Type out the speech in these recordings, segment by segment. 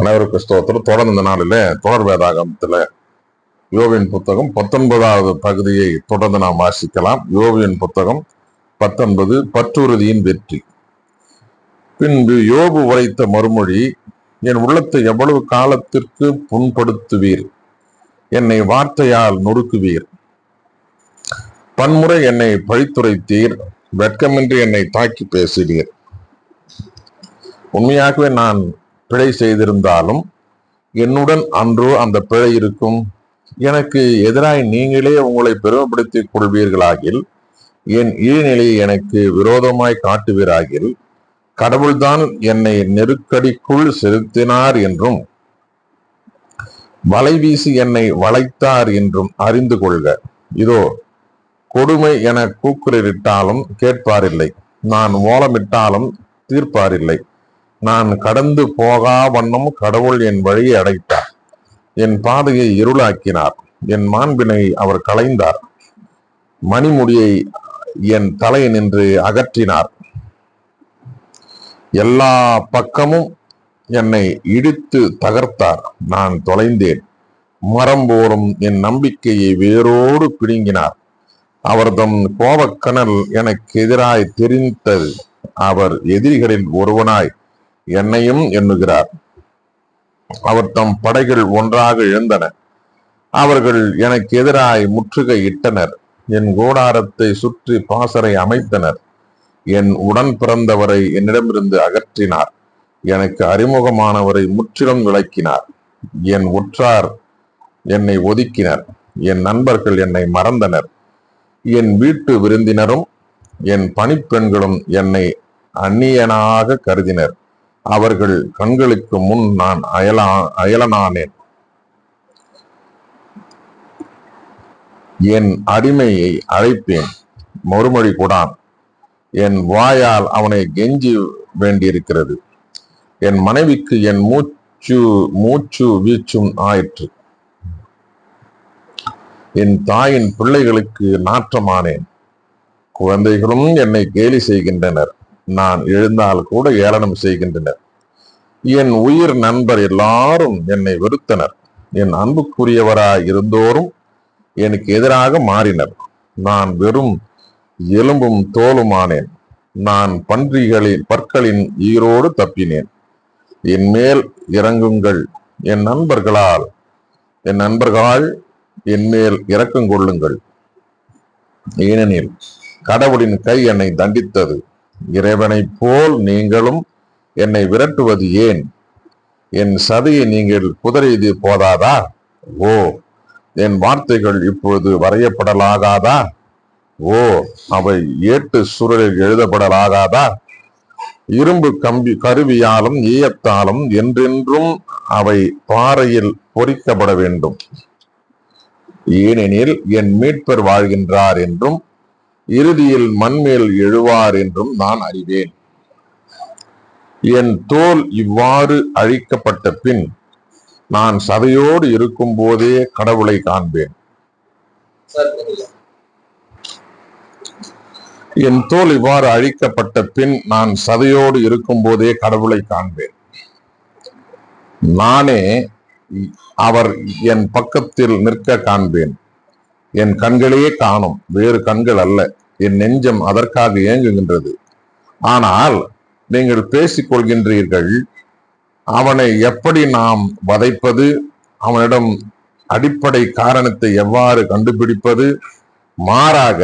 அனைவருக்கு ஸ்தோத்திரம். தொடர்ந்து இந்த நாளில தொடர் வேதாகமத்துல யோவின் புத்தகம் 19வது பகுதியை தொடர்ந்து நாம் வாசிக்கலாம். யோவின் புத்தகம் 19 பற்றுறுதியின் வெற்றி. பின்பு யோபு உரைத்த மறுமொழி, என் உள்ளத்தை எவ்வளவு காலத்திற்கு புண்படுத்துவீர், என்னை வார்த்தையால் நொறுக்குவீர், பன்முறை என்னை பழித்துரைத்தீர், வெட்கமின்றி என்னை தாக்கி பேசுவீர். உண்மையாகவே நான் பிழை செய்திருந்தாலும் என்னுடன் அன்றோ அந்த பிழை இருக்கும். எனக்கு எதிராய் நீங்களே உங்களை பெருமைப்படுத்திக் கொள்வீர்களாகில், என் இழிநிலையை எனக்கு விரோதமாய் காட்டுவீராகில், கடவுள்தான் என்னை நெருக்கடிக்குள் செலுத்தினார் என்றும் வலை வீசி என்னை வளைத்தார் என்றும் அறிந்து கொள்க. இதோ கொடுமை என கூக்குரலிட்டாலும் கேட்பாரில்லை, நான் ஓலமிட்டாலும் தீர்ப்பாரில்லை. நான் கடந்து போகா வண்ணம் கடவுள் என் வழியை அடைத்தார், என் பாதையை இருளாக்கினார், என் மாண்பினை அவர் களைந்தார், மணிமுடியை என் தலையை நின்று அகற்றினார். எல்லா பக்கமும் என்னை இடித்து தகர்த்தார், நான் தொலைந்தேன். மரம் போலும் என் நம்பிக்கையை வேரோடு பிடுங்கினார். அவர் தம் கோபக்கனல் எனக்கு எதிராய் தெரிந்தது. அவர் எதிரிகளில் ஒருவனாய் என்னையும் எண்ணுகிறார். அவர் தம் படைகள் ஒன்றாக எழுந்தன, அவர்கள் எனக்கு எதிராய் முற்றுகை இட்டனர். என் கூடாரத்தை சுற்றி பாசறை அமைத்தனர். என் உடன் பிறந்தவரை என்னிடமிருந்து அகற்றினார், எனக்கு அறிமுகமானவரை முற்றிலும் விலக்கினார். என் உற்றார் என்னை ஒதுக்கினர், என் நண்பர்கள் என்னை மறந்தனர். என் வீட்டு விருந்தினரும் என் பணிப்பெண்களும் என்னை அந்நியனாக கருதினர். அவர்கள் கண்களுக்கு முன் நான் அயலனானேன். என் அடிமையை அழைப்பேன், மறுமொழி கொடான். என் வாயால் அவனை கெஞ்சி வேண்டியிருக்கிறது. என் மனைவிக்கு என் மூச்சு வீச்சும் ஆயிற்று. என் தாயின் பிள்ளைகளுக்கு நாற்றமானேன். குழந்தைகளும் என்னை கேலி செய்கின்றனர், நான் எழுந்தால் கூட ஏளனம் செய்கின்றனர். என் உயிர் நண்பர் எல்லாரும் என்னை வெறுத்தனர். என் அன்புக்குரியவராய் இருந்தோரும் எனக்கு எதிராக மாறினர். நான் வெறும் எலும்பும் தோலுமானேன். நான் பற்களின் ஈரோடு தப்பினேன். என் மேல் இறங்குங்கள், என் நண்பர்களால் என் மேல் இரக்கம் கொள்ளுங்கள். ஏனெனில் கடவுளின் கை என்னை தண்டித்தது. இறைவனை போல் நீங்களும் என்னை விரட்டுவது ஏன்? என் சதையை நீங்கள் குதறியது போதாதா? ஓ, என் வார்த்தைகள் இப்பொழுது வரையப்படலாகாதா? ஓ, அவை ஏட்டு சுருளில் எழுதப்படலாகாதா? இரும்பு கருவியாலும் ஈயத்தாலும் என்றென்றும் அவை பாறையில் பொறிக்கப்பட வேண்டும். ஏனெனில் என் மீட்பர் வாழ்கின்றார் என்றும் இறுதியில் மண்மேல் எழுவார் என்றும் நான் அறிவேன். என் தோல் இவ்வாறு அழிக்கப்பட்ட பின் நான் சதையோடு இருக்கும் போதே கடவுளை காண்பேன். என் தோல் இவ்வாறு அழிக்கப்பட்ட பின் நான் சதையோடு இருக்கும் போதே கடவுளை காண்பேன். நானே அவர் என் பக்கத்தில் நிற்க காண்பேன். என் கண்களே காணும், வேறு கண்கள் அல்ல. என் நெஞ்சம் அதற்காக ஏங்குகின்றது. ஆனால் நீங்கள் பேசிக் கொள்கின்றீர்கள், அவனை எப்படி நாம் வதைப்பது, அவனிடம் அடிப்படை காரணத்தை எவ்வாறு கண்டுபிடிப்பது? மாறாக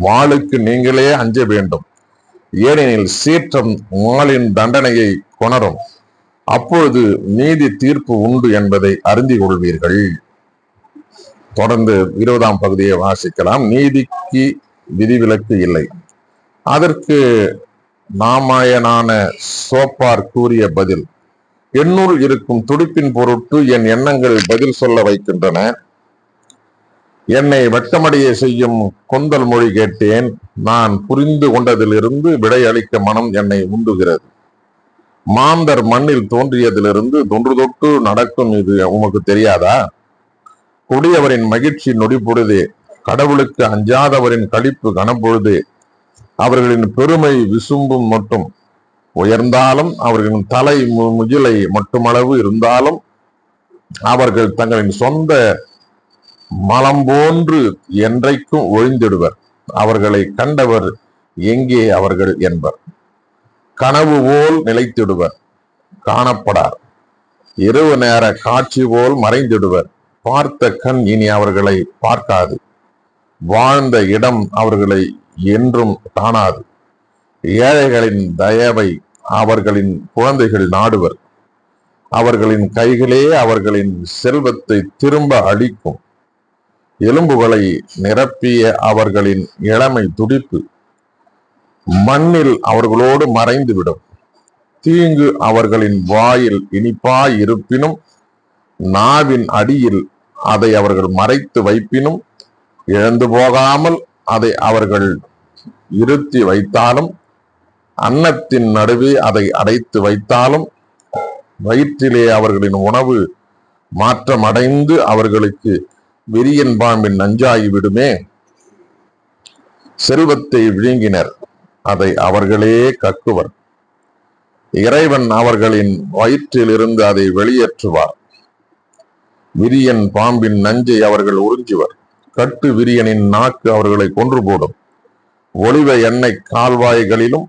வாளுக்கு நீங்களே அஞ்ச வேண்டும். ஏனெனில் சீற்றம் வாளின் தண்டனையை கொணரும். அப்பொழுது நீதி தீர்ப்பு உண்டு என்பதை அறிந்து கொள்வீர்கள். தொடர்ந்து 20ஆம் பகுதியை வாசிக்கலாம். நீதிக்கு விதிவிலக்கு இல்லை. அதற்கு நாமாயனான சோப்பார் கூறிய பதில், என்னுள் இருக்கும் துடிப்பின் பொருட்டு என் எண்ணங்கள் பதில் சொல்ல வைக்கின்றன. என்னை வெட்டமடைய செய்யும் கொந்தல் மொழி கேட்டேன். நான் புரிந்து கொண்டதிலிருந்து விடை அளிக்க மனம் என்னை உண்டுகிறது. மாந்தர் மண்ணில் தோன்றியதிலிருந்து தொன்று தொட்டு நடக்கும் இது உமக்கு தெரியாதா? கொடியவரின் மகிழ்ச்சி நொடி பொழுதே, கடவுளுக்கு அஞ்சாதவரின் களிப்பு கனப்பொழுதே. அவர்களின் பெருமை விசும்பும் மட்டும். உயர்ந்தாலும் அவர்களின் தலை முகிலை மட்டுமளவு இருந்தாலும் அவர்கள் தங்களின் சொந்த மலம் போன்று என்றைக்கும் ஒழிந்திடுவர். அவர்களை கண்டவர் எங்கே அவர்கள் என்பர். கனவு போல் நிலைத்திடுவர், காணப்படார். இரவு நேர காட்சி போல் மறைந்திடுவர். பார்த்த கண் இனி அவர்களை பார்க்காது. வாழ்ந்த இடம் அவர்களை என்றும் காணாது. ஏழைகளின் தயவை அவர்களின் குழந்தைகள் நாடுவர். அவர்களின் கைகளே அவர்களின் செல்வத்தை திரும்ப அளிக்கும். எலும்புகளை நிரப்பிய அவர்களின் இளமை துடிப்பு மண்ணில் அவர்களோடு மறைந்துவிடும். தீங்கு அவர்களின் வாயில் இனிப்பாய் இருப்பினும், நாவின் அடியில் அதை அவர்கள் மறைத்து வைப்பினும், இழந்து போகாமல் அதை அவர்கள் இருத்தி வைத்தாலும், அன்னத்தின் நடுவே அதை அடைத்து வைத்தாலும், வயிற்றிலே அவர்களின் உணவு மாற்றமடைந்து அவர்களுக்கு விரியன் பாம்பின் நஞ்சாகி விடுமே. செல்வத்தை விழுங்கினர், அதை அவர்களே கக்குவர். இறைவன் அவர்களின் வயிற்றிலிருந்து அதை வெளியேற்றுவார். விரியன் பாம்பின் நஞ்சை அவர்கள் உறிஞ்சுவர். கட்டு விரியனின் நாக்கு அவர்களை கொன்று போடும். ஒளிவ எண்ணெய் கால்வாய்களிலும்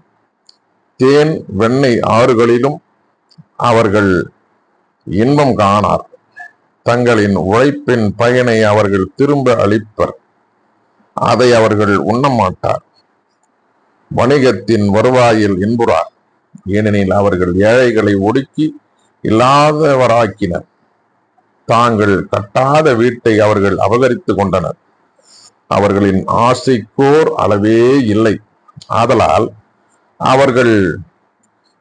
தேன் வெண்ணெய் ஆறுகளிலும் அவர்கள் இன்பம் காணார். தங்களின் உழைப்பின் பயனை அவர்கள் திரும்ப அளிப்பர். அதை அவர்கள் உண்ணமாட்டார். வணிகத்தின் வருவாயில் இன்புறார். ஏனெனில் அவர்கள் ஏழைகளை ஒடுக்கி இல்லாதவராக்கினர். தாங்கள் கட்டாத வீட்டை அவர்கள் அபகரித்துக் கொண்டனர். அவர்களின் ஆசைக்கோர் அளவே இல்லை. ஆதலால் அவர்கள்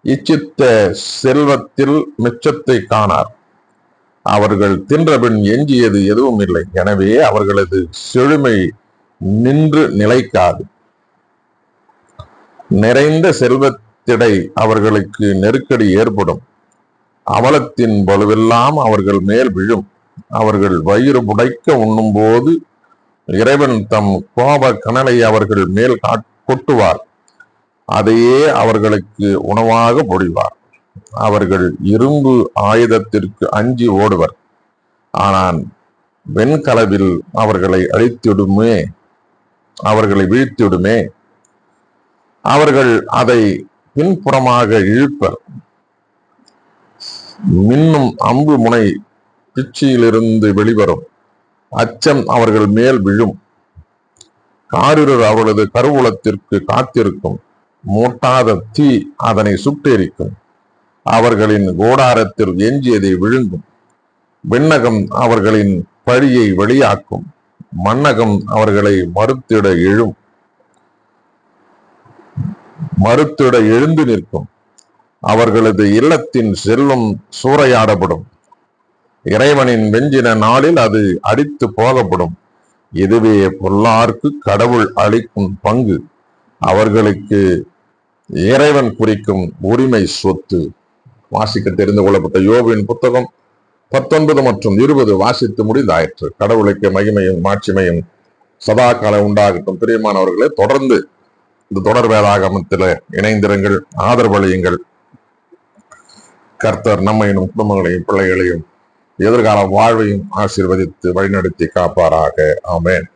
இச்சித்த செல்வத்தில் மிச்சத்தை காணார். அவர்கள் தின்றபின் எஞ்சியது எதுவும் இல்லை. எனவே அவர்களது செழுமை நின்று நிலைக்காது. நிறைந்த செல்வத்திடை அவர்களுக்கு நெருக்கடி ஏற்படும். அவலத்தின் வலுவெல்லாம் அவர்கள் மேல் விழும். அவர்கள் வயிறு புடைக்க உண்ணும் போது இறைவன் தம் கோப கனலை அவர்கள் மேல் கொட்டுவார். அதையே அவர்களுக்கு உணவாக பொழிவார். அவர்கள் இரும்பு ஆயுதத்திற்கு அஞ்சி ஓடுவர். ஆனால் வெண்கலவில் அவர்களை வீழ்த்திடுமே. அவர்கள் அதை பின்புறமாக இழுப்பர். மின்னும் அம்பு முனை பிச்சியிலிருந்து வெளிவரும். அச்சம் அவர்கள் மேல் விழும். காரிருள் அவர்களது கருவூலத்திற்கு காத்திருக்கும். மூட்டாத தீ அதனை சுட்டெரிக்கும். அவர்களின் கூடாரத்தில் எஞ்சியதை விழுங்கும். விண்ணகம் அவர்களின் பழியை வெளியாக்கும். மண்ணகம் அவர்களை மறுத்திட எழுந்து நிற்கும். அவர்களது இல்லத்தின் செல்வம் சூறையாடப்படும். இறைவனின் வெஞ்சின நாளில் அது அடித்து போகப்படும். இதுவே பொல்லார்க்கு கடவுள் அளிக்கும் பங்கு. அவர்களுக்கு இறைவன் குறிக்கும் உரிமை சொத்து. வாசிக்க தெரிந்து கொள்ளப்பட்ட யோபுவின் புத்தகம் 19 மற்றும் 20 வாசித்து முடிந்தாயிற்று. கடவுளுக்கு மகிமையும் மாட்சிமையும் சதா காலம் உண்டாகட்டும். பிரியமானவர்களே, தொடர்ந்து இந்த தொடர் வேதாகமத்தில் இணைந்திருங்கள், ஆதரவளியுங்கள். கர்த்தர் நம்மையும் குடும்பங்களையும் பிள்ளைகளையும் எதிர்கால வாழ்வையும் ஆசீர்வதித்து வழிநடத்தி காப்பாராக. ஆமென்.